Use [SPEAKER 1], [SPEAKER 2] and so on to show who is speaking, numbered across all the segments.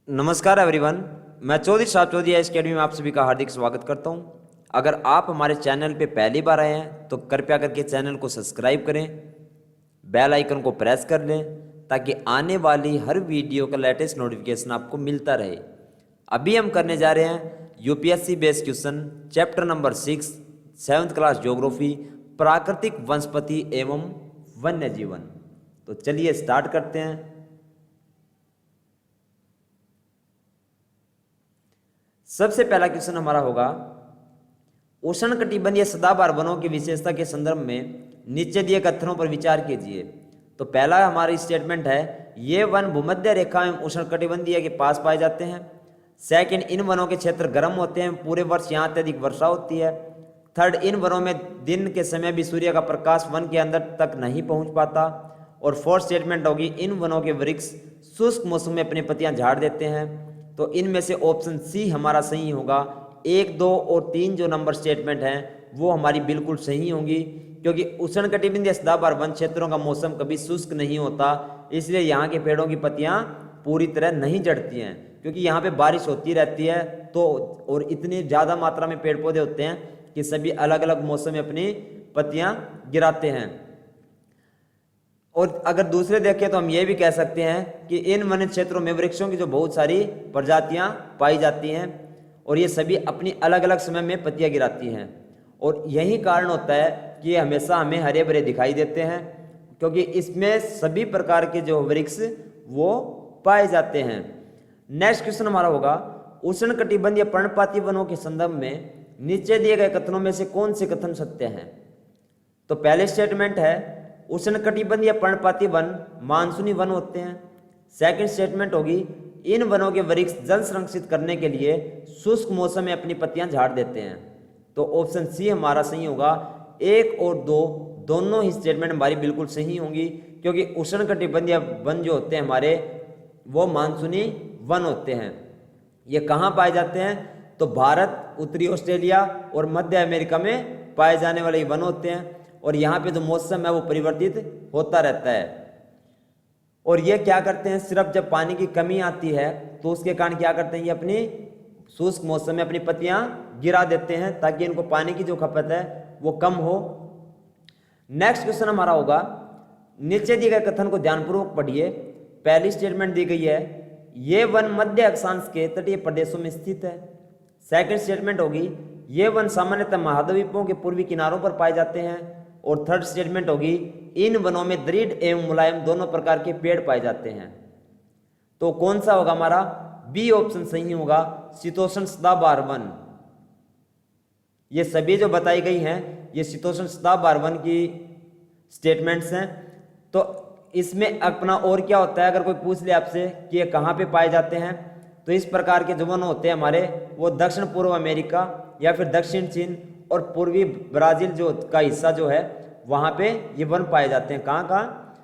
[SPEAKER 1] नमस्कार एवरीवन। मैं चौधरी साहब चौधरी एस अकेडमी में आप सभी का हार्दिक स्वागत करता हूं। अगर आप हमारे चैनल पे पहली बार आए हैं तो कृपया करके चैनल को सब्सक्राइब करें, बेल आइकन को प्रेस कर लें ताकि आने वाली हर वीडियो का लेटेस्ट नोटिफिकेशन आपको मिलता रहे। अभी हम करने जा रहे हैं UPSC based question chapter number 6 7th class geography प्राकृतिक वनस्पति एवं वन्य जीवन। तो चलिए स्टार्ट करते हैं। सबसे पहला क्वेश्चन हमारा होगा, उष्णकटिबंधीय सदाबहार वनों की विशेषता के संदर्भ में नीचे दिए कथनों पर विचार कीजिए। तो पहला हमारी स्टेटमेंट है, ये वन भूमध्य रेखा एवं उष्णकटिबंधीय के पास पाए जाते हैं। सेकंड, इन वनों के क्षेत्र गर्म होते हैं, पूरे वर्ष यहाँ अत्यधिक वर्षा होती है। थर्ड, इन वनों में दिन के समय भी सूर्य का प्रकाश वन के अंदर तक नहीं पहुंच पाता। और फोर्थ स्टेटमेंट होगी, इन वनों के वृक्ष शुष्क मौसम में अपनी पत्तियां झाड़ देते हैं। तो इनमें से ऑप्शन सी हमारा सही होगा। 1, 2 और 3 जो नंबर स्टेटमेंट हैं वो हमारी बिल्कुल सही होंगी, क्योंकि उष्णकटिबंधीय सदाबहार वन क्षेत्रों का मौसम कभी शुष्क नहीं होता, इसलिए यहाँ के पेड़ों की पत्तियाँ पूरी तरह नहीं झड़ती हैं, क्योंकि यहाँ पे बारिश होती रहती है। तो और इतनी ज़्यादा मात्रा में पेड़ पौधे होते हैं कि सभी अलग अलग मौसम में अपनी पत्तियाँ गिराते हैं। और अगर दूसरे देखें तो हम ये भी कह सकते हैं कि इन वन क्षेत्रों में वृक्षों की जो बहुत सारी प्रजातियां पाई जाती हैं और ये सभी अपनी अलग अलग समय में पत्तियां गिराती हैं। और यही कारण होता है कि ये हमेशा हमें हरे भरे दिखाई देते हैं, क्योंकि इसमें सभी प्रकार के जो वृक्ष वो पाए जाते हैं। नेक्स्ट क्वेश्चन हमारा होगा, उष्णकटिबंधीय पर्णपाती वनों के संदर्भ में नीचे दिए गए कथनों में से कौन से कथन सत्य हैं। तो पहले स्टेटमेंट है, उष्णकटिबंधीय पर्णपाती वन मानसूनी वन होते हैं। सेकंड स्टेटमेंट होगी, इन वनों के वृक्ष जल संरक्षित करने के लिए शुष्क मौसम में अपनी पत्तियां झाड़ देते हैं। तो ऑप्शन सी हमारा सही होगा। 1 और 2 दोनों ही स्टेटमेंट हमारी बिल्कुल सही होंगी, क्योंकि उष्णकटिबंधीय वन जो होते हैं हमारे वो मानसूनी वन होते हैं। ये कहाँ पाए जाते हैं? तो भारत, उत्तरी ऑस्ट्रेलिया और मध्य अमेरिका में पाए जाने वाले वन होते हैं। और यहाँ पे जो मौसम है वो परिवर्तित होता रहता है। और ये क्या करते हैं, सिर्फ जब पानी की कमी आती है तो उसके कारण क्या करते हैं, ये अपनी शुष्क मौसम में अपनी पत्तियां गिरा देते हैं ताकि इनको पानी की जो खपत है वो कम हो। नेक्स्ट क्वेश्चन हमारा होगा, नीचे दिए गए कथन को ध्यानपूर्वक पढ़िए। पहली स्टेटमेंट दी गई है, ये वन मध्य अक्षांश के तटीय प्रदेशों में स्थित है। सेकंड स्टेटमेंट होगी, ये वन सामान्यतः महाद्वीपों के पूर्वी किनारों पर पाए जाते हैं। और थर्ड स्टेटमेंट होगी, इन वनों में दृढ़ एवं मुलायम दोनों प्रकार के पेड़ पाए जाते हैं। तो कौन सा होगा हमारा? बी ऑप्शन सही होगा, शीतोष्ण सदाबहार वन। ये सभी जो बताई गई हैं ये शीतोष्ण सदाबहार वन की स्टेटमेंट्स हैं। तो इसमें अपना और क्या होता है, अगर कोई पूछ ले आपसे कि ये कहाँ पे पाए जाते हैं, तो इस प्रकार के जो वन होते हैं हमारे वो दक्षिण पूर्व अमेरिका या फिर दक्षिण चीन और पूर्वी ब्राजील जो का हिस्सा जो है वहाँ पे ये वन पाए जाते हैं। कहाँ कहाँ?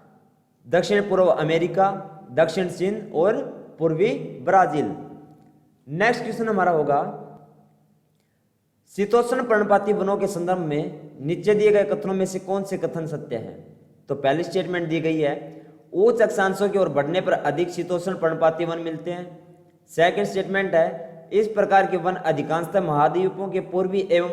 [SPEAKER 1] दक्षिण पूर्व अमेरिका, दक्षिण चीन और पूर्वी ब्राजील। नेक्स्ट क्वेश्चन हमारा होगा, शीतोष्ण पर्णपाती वनों के संदर्भ में नीचे दिए गए कथनों में से कौन से कथन सत्य हैं। तो पहली स्टेटमेंट दी गई है, उच्च अक्षांशों की ओर बढ़ने पर अधिक शीतोष्ण पर्णपाती वन मिलते हैं। सेकंड स्टेटमेंट है, इस प्रकार के वन अधिकांशतः महाद्वीपों के पूर्वी एवं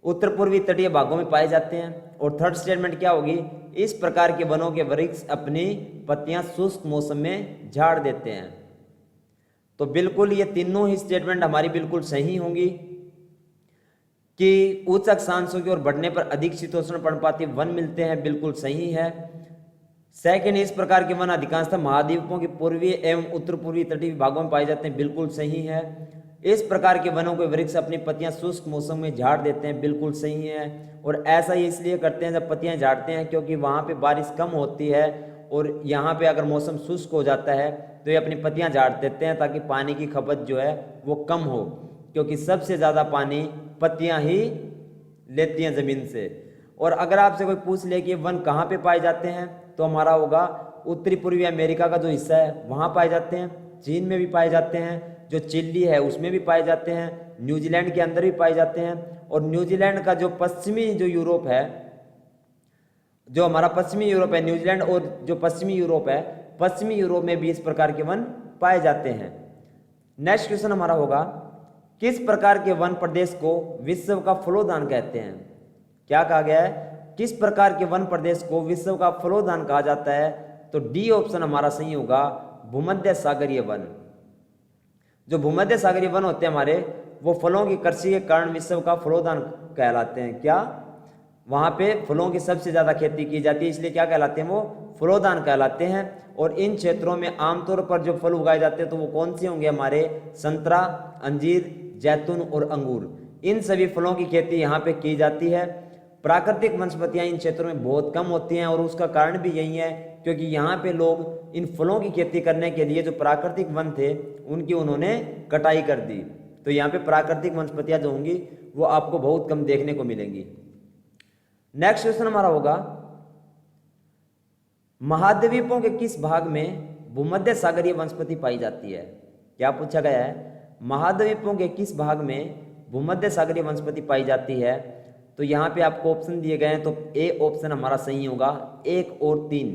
[SPEAKER 1] उत्तर पूर्वी तटीय भागों में पाए जाते हैं। और थर्ड स्टेटमेंट क्या होगी, इस प्रकार के वनों के वृक्ष अपनी पत्तियां शुष्क मौसम में झाड़ देते हैं। तो बिल्कुल ये तीनों ही स्टेटमेंट हमारी बिल्कुल सही होंगी कि उच्च अक्षांशों की ओर बढ़ने पर अधिक शीतोष्ण पर्णपाती वन मिलते हैं, बिल्कुल सही है। सेकंड, इस प्रकार के वन अधिकांशतः महाद्वीपों के पूर्वी एवं उत्तर पूर्वी तटीय भागों में पाए जाते हैं, बिल्कुल सही है। इस प्रकार के वनों के वृक्ष अपनी पत्तियां शुष्क मौसम में झाड़ देते हैं, बिल्कुल सही है। और ऐसा ही इसलिए करते हैं जब पत्तियां झाड़ते हैं क्योंकि वहाँ पे बारिश कम होती है और यहाँ पे अगर मौसम शुष्क हो जाता है तो ये अपनी पत्तियां झाड़ देते हैं ताकि पानी की खपत जो है वो कम हो, क्योंकि सबसे ज़्यादा पानी पत्तियां ही लेती हैं ज़मीन से। और अगर आपसे कोई पूछ ले कि वन कहाँ पे पाए जाते हैं तो हमारा होगा उत्तरी पूर्वी अमेरिका का जो हिस्सा है वहाँ पाए जाते हैं, चीन में भी पाए जाते हैं, जो चिली है उसमें भी पाए जाते हैं, न्यूजीलैंड के अंदर भी पाए जाते हैं। और न्यूजीलैंड का जो पश्चिमी जो यूरोप है, जो हमारा पश्चिमी यूरोप है, न्यूजीलैंड और जो पश्चिमी यूरोप है, पश्चिमी यूरोप में भी इस प्रकार के वन पाए जाते हैं। नेक्स्ट क्वेश्चन हमारा होगा, किस प्रकार के वन प्रदेश को विश्व का फलोदान कहते हैं? क्या कहा गया है? किस प्रकार के वन प्रदेश को विश्व का फलोदान कहा जाता है? तो डी ऑप्शन हमारा सही होगा, भूमध्य सागरीय वन। जो भूमध्य सागरीय वन होते हैं हमारे, वो फलों की कृषि के कारण विश्व का फलोदान कहलाते हैं। क्या? वहां पे फलों की सबसे ज्यादा खेती की जाती है, इसलिए क्या कहलाते हैं? वो फलोदान कहलाते हैं। और इन क्षेत्रों में आमतौर पर जो फल उगाए जाते हैं तो वो कौन से होंगे हमारे? संतरा, अंजीर, जैतून और अंगूर। इन सभी फलों की खेती यहाँ पे की जाती है। प्राकृतिक वनस्पतियां इन क्षेत्रों में बहुत कम होती हैं और उसका कारण भी यही है क्योंकि यहाँ पे लोग इन फलों की खेती करने के लिए जो प्राकृतिक वन थे उनकी उन्होंने कटाई कर दी। तो यहाँ पे प्राकृतिक वनस्पतियां जो होंगी वो आपको बहुत कम देखने को मिलेंगी। नेक्स्ट क्वेश्चन हमारा होगा, महाद्वीपों के किस भाग में भूमध्य सागरीय वनस्पति पाई जाती है? क्या पूछा गया है? महाद्वीपों के किस भाग में भूमध्य सागरीय वनस्पति पाई जाती है? तो यहाँ पे आपको ऑप्शन दिए गए हैं, तो ए ऑप्शन हमारा सही होगा, 1 और 3।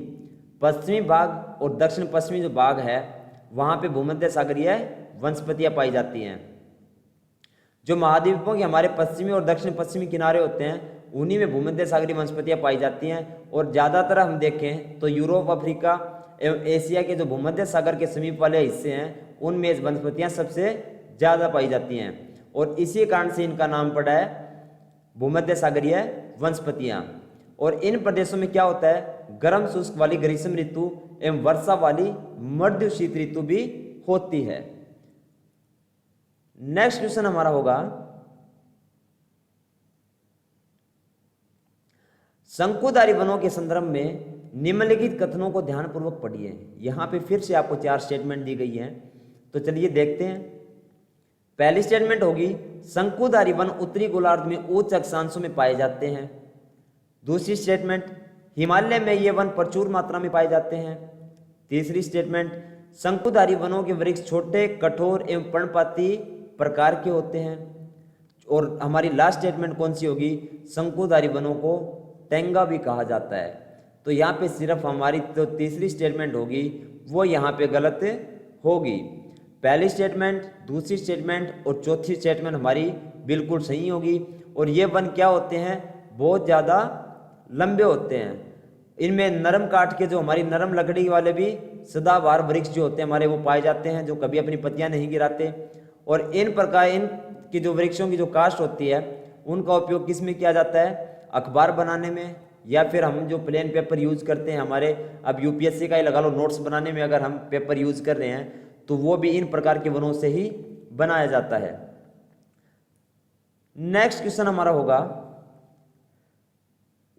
[SPEAKER 1] पश्चिमी भाग और दक्षिण पश्चिमी जो भाग है वहां पे भूमध्य सागरीय वनस्पतियां पाई जाती हैं। जो महाद्वीपों के हमारे पश्चिमी और दक्षिण पश्चिमी किनारे होते हैं उन्हीं में भूमध्य सागरीय वनस्पतियां पाई जाती हैं। और ज़्यादातर हम देखें तो यूरोप, अफ्रीका एवं एशिया के जो भूमध्य सागर के समीप वाले हिस्से हैं उनमें इस वनस्पतियां सबसे ज़्यादा पाई जाती हैं और इसी कारण से इनका नाम पड़ा है भूमध्य सागरीय वनस्पतियां। और इन प्रदेशों में क्या होता है? गर्म शुष्क वाली ग्रीष्म ऋतु एवं वर्षा वाली मध्य शीत ऋतु भी होती है। नेक्स्ट क्वेश्चन हमारा होगा, शंकुधारी वनों के संदर्भ में निम्नलिखित कथनों को ध्यानपूर्वक पढ़िए। यहां पे फिर से आपको 4 स्टेटमेंट दी गई है, तो चलिए देखते हैं। पहली स्टेटमेंट होगी, शंकुधारी वन उत्तरी गोलार्ध में उच्च अक्षांशों में पाए जाते हैं। दूसरी स्टेटमेंट, हिमालय में ये वन प्रचुर मात्रा में पाए जाते हैं। तीसरी स्टेटमेंट, शंकुधारी वनों के वृक्ष छोटे, कठोर एवं पर्णपाती प्रकार के होते हैं। और हमारी लास्ट स्टेटमेंट कौन सी होगी? शंकुधारी वनों को टेंगा भी कहा जाता है। तो यहाँ पे सिर्फ हमारी जो तीसरी स्टेटमेंट होगी वो यहाँ पे गलत होगी। पहली स्टेटमेंट, दूसरी स्टेटमेंट और चौथी स्टेटमेंट हमारी बिल्कुल सही होगी। और ये वन क्या होते हैं? बहुत ज़्यादा लंबे होते हैं। इनमें नरम काठ के जो हमारी नरम लकड़ी वाले भी सदाबहार वृक्ष जो होते हैं हमारे वो पाए जाते हैं, जो कभी अपनी पत्तियां नहीं गिराते। और इन प्रकार इनकी जो वृक्षों की जो काष्ठ होती है उनका उपयोग किस में किया जाता है? अखबार बनाने में, या फिर हम जो प्लेन पेपर यूज करते हैं हमारे, अब यूपीएससी का ही लगा लो, नोट्स बनाने में अगर हम पेपर यूज कर रहे हैं तो वो भी इन प्रकार के वनों से ही बनाया जाता है। नेक्स्ट क्वेश्चन हमारा होगा,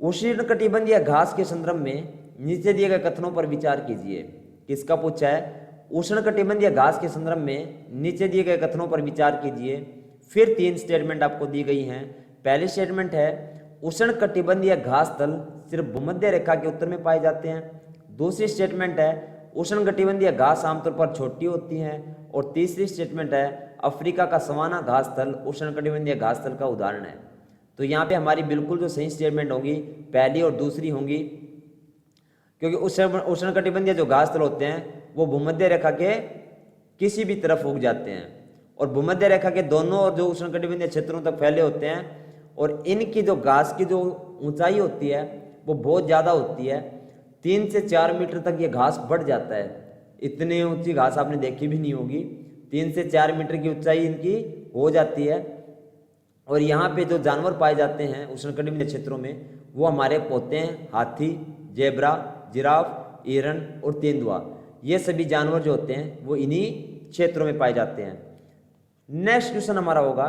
[SPEAKER 1] उष्णकटिबंधीय घास के संदर्भ में नीचे दिए गए कथनों पर विचार कीजिए। किसका पूछा है? उष्णकटिबंधीय घास के संदर्भ में नीचे दिए गए कथनों पर विचार कीजिए। फिर 3 स्टेटमेंट आपको दी गई हैं। पहली स्टेटमेंट है, उष्णकटिबंधीय घास तल सिर्फ भूमध्य रेखा के उत्तर में पाए जाते हैं। दूसरी स्टेटमेंट है, उष्णकटिबंधीय घास आमतौर पर छोटी होती हैं। और तीसरी स्टेटमेंट है, अफ्रीका का सवाना घास तल उष्णकटिबंधीय घास तल का उदाहरण है। तो यहाँ पे हमारी बिल्कुल जो सही स्टेटमेंट होंगी पहली और दूसरी होंगी, क्योंकि उष्णकटिबंधीय जो घास तल होते हैं वो भूमध्य रेखा के किसी भी तरफ उग जाते हैं और भूमध्य रेखा के दोनों और जो उष्णकटिबंधीय क्षेत्रों तक फैले होते हैं। और इनकी जो घास की जो ऊंचाई होती है वो बहुत ज़्यादा होती है, 3 से 4 मीटर तक ये घास बढ़ जाता है। इतनी ऊंची घास आपने देखी भी नहीं होगी, 3 से 4 मीटर की ऊंचाई इनकी हो जाती है। और यहाँ पे जो जानवर पाए जाते हैं उष्णकटिबंधीय क्षेत्रों में वो हमारे होते हैं हाथी, जेब्रा, जिराफ, हिरण और तेंदुआ। ये सभी जानवर जो होते हैं वो इन्हीं क्षेत्रों में पाए जाते हैं। नेक्स्ट क्वेश्चन हमारा होगा,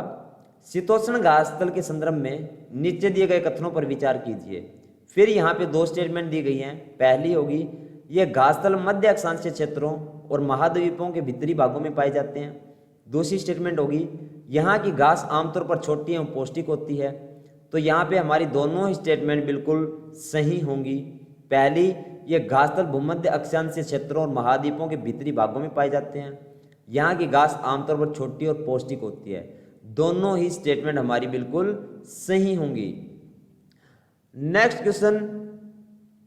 [SPEAKER 1] शीतोष्ण घास तल के संदर्भ में नीचे दिए गए कथनों पर विचार कीजिए। फिर यहाँ पे 2 स्टेटमेंट दी गई हैं। पहली होगी, ये घास तल मध्य अक्षांशीय क्षेत्रों और महाद्वीपों के भीतरी भागों में पाए जाते हैं। दूसरी स्टेटमेंट होगी, यहाँ की घास आमतौर पर छोटी एवं पौष्टिक होती है। तो यहाँ पे हमारी दोनों ही स्टेटमेंट बिल्कुल सही होंगी। पहली, ये घास तल भूमध्य अक्षांशीय क्षेत्रों और महाद्वीपों के भीतरी भागों में पाए जाते हैं। यहाँ की घास आमतौर पर छोटी और पौष्टिक होती है। दोनों ही स्टेटमेंट हमारी बिल्कुल सही होंगी। नेक्स्ट क्वेश्चन,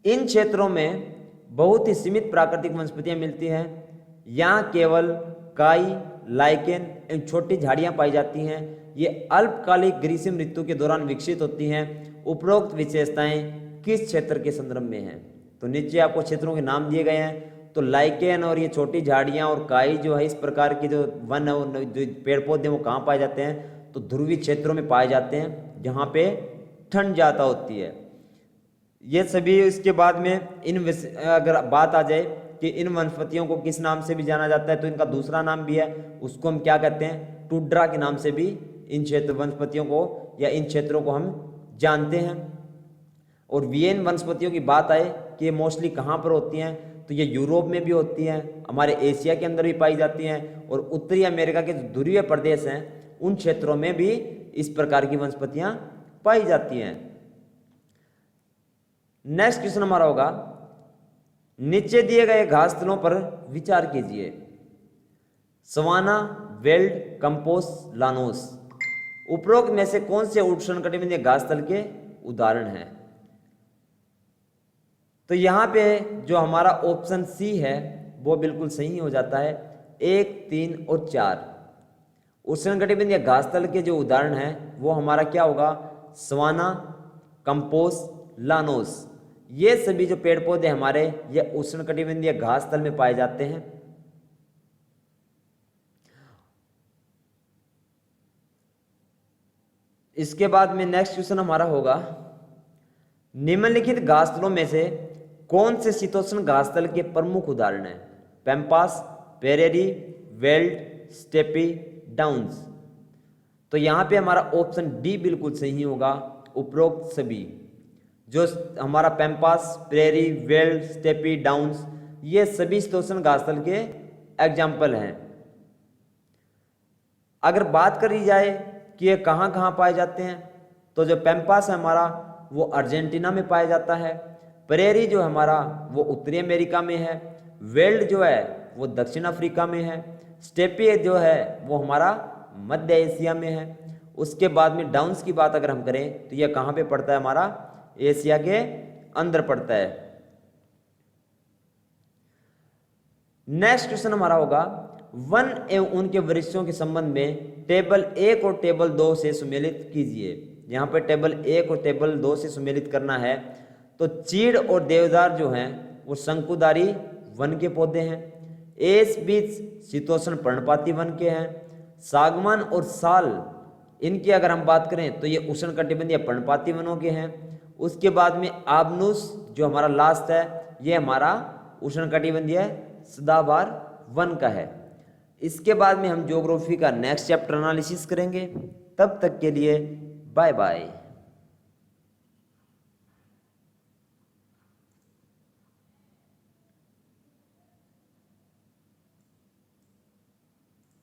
[SPEAKER 1] इन क्षेत्रों में बहुत ही सीमित प्राकृतिक वनस्पतियां मिलती हैं। यहाँ केवल काई, लाइकेन एवं छोटी झाड़ियाँ पाई जाती हैं। ये अल्पकालिक ग्रीष्म ऋतु के दौरान विकसित होती हैं। उपरोक्त विशेषताएं किस क्षेत्र के संदर्भ में हैं? तो नीचे आपको क्षेत्रों के नाम दिए गए हैं। तो लाइकेन और ये छोटी झाड़ियाँ और काई जो है, इस प्रकार की जो वन है, वो जो पेड़ पौधे वो कहाँ पाए जाते हैं? तो ध्रुवीय क्षेत्रों में पाए जाते हैं, जहाँ पे ठंड ज़्यादा होती है। ये सभी, इसके बाद में अगर बात आ जाए कि इन वनस्पतियों को किस नाम से भी जाना जाता है, तो इनका दूसरा नाम भी है, उसको हम क्या कहते हैं? टुड्रा के नाम से भी इन क्षेत्र वनस्पतियों को या इन क्षेत्रों को हम जानते हैं। और वियेन वनस्पतियों की बात आए कि ये मोस्टली कहाँ पर होती हैं, तो ये यूरोप में भी होती हैं, हमारे एशिया के अंदर भी पाई जाती हैं, और उत्तरी अमेरिका के जो ध्रुवीय प्रदेश हैं उन क्षेत्रों में भी इस प्रकार की वनस्पतियां पाई जाती हैं। नेक्स्ट क्वेश्चन हमारा होगा, नीचे दिए गए घास स्थलों पर विचार कीजिए। सवाना, वेल्ड, कंपोस, लानोस, उपरोक्त में से कौन से उष्णकटिबंधीय घास स्थल के उदाहरण हैं? तो यहां पे जो हमारा ऑप्शन सी है वो बिल्कुल सही हो जाता है। 1, 3 और 4 उष्णकटिबंधीय घास स्थल के जो उदाहरण हैं वो हमारा क्या होगा? सवाना, कंपोस, लानोस, ये सभी जो पेड़ पौधे हमारे ये उष्णकटिबंधीय घास स्थल में पाए जाते हैं। इसके बाद में नेक्स्ट क्वेश्चन हमारा होगा, निम्नलिखित घास स्थलों में से कौन से शीतोष्ण घास स्थल के प्रमुख उदाहरण हैं? पैम्पास, प्रेरी, वेल्ड, स्टेपी, डाउन्स। तो यहां पे हमारा ऑप्शन डी बिल्कुल सही होगा। उपरोक्त सभी जो हमारा पैम्पास, प्रेरी, वेल्ड, स्टेपी, डाउन्स, ये सभी शीतोष्ण घास स्थल के एग्जाम्पल हैं। अगर बात करी जाए कि ये कहाँ कहाँ पाए जाते हैं, तो जो पैम्पास है हमारा वो अर्जेंटीना में पाया जाता है। प्रेरी जो हमारा वो उत्तरी अमेरिका में है। वेल्ड जो है वो दक्षिण अफ्रीका में है। स्टेपी जो है वो हमारा मध्य एशिया में है। उसके बाद में डाउन्स की बात अगर हम करें तो यह कहाँ पे पड़ता है? हमारा एशिया के अंदर पड़ता है। नेक्स्ट क्वेश्चन हमारा होगा, वन एवं उनके वृक्षों के संबंध में टेबल 1 और टेबल 2 से सुमेलित कीजिए। यहां पर टेबल 1 और टेबल 2 से सुमेलित करना है। तो चीड़ और देवदार जो हैं वो शंकुधारी वन के पौधे हैं। एस बीज शीतोष्ण पर्णपाती वन के हैं। सागवान और साल, इनकी अगर हम बात करें तो ये उष्णकटिबंधीय पर्णपाती वनों के हैं। उसके बाद में आबनूस जो हमारा लास्ट है ये हमारा उष्णकटिबंधीय सदाबहार वन का है। इसके बाद में हम ज्योग्राफी का नेक्स्ट चैप्टर एनालिसिस करेंगे। तब तक के लिए बाय बाय।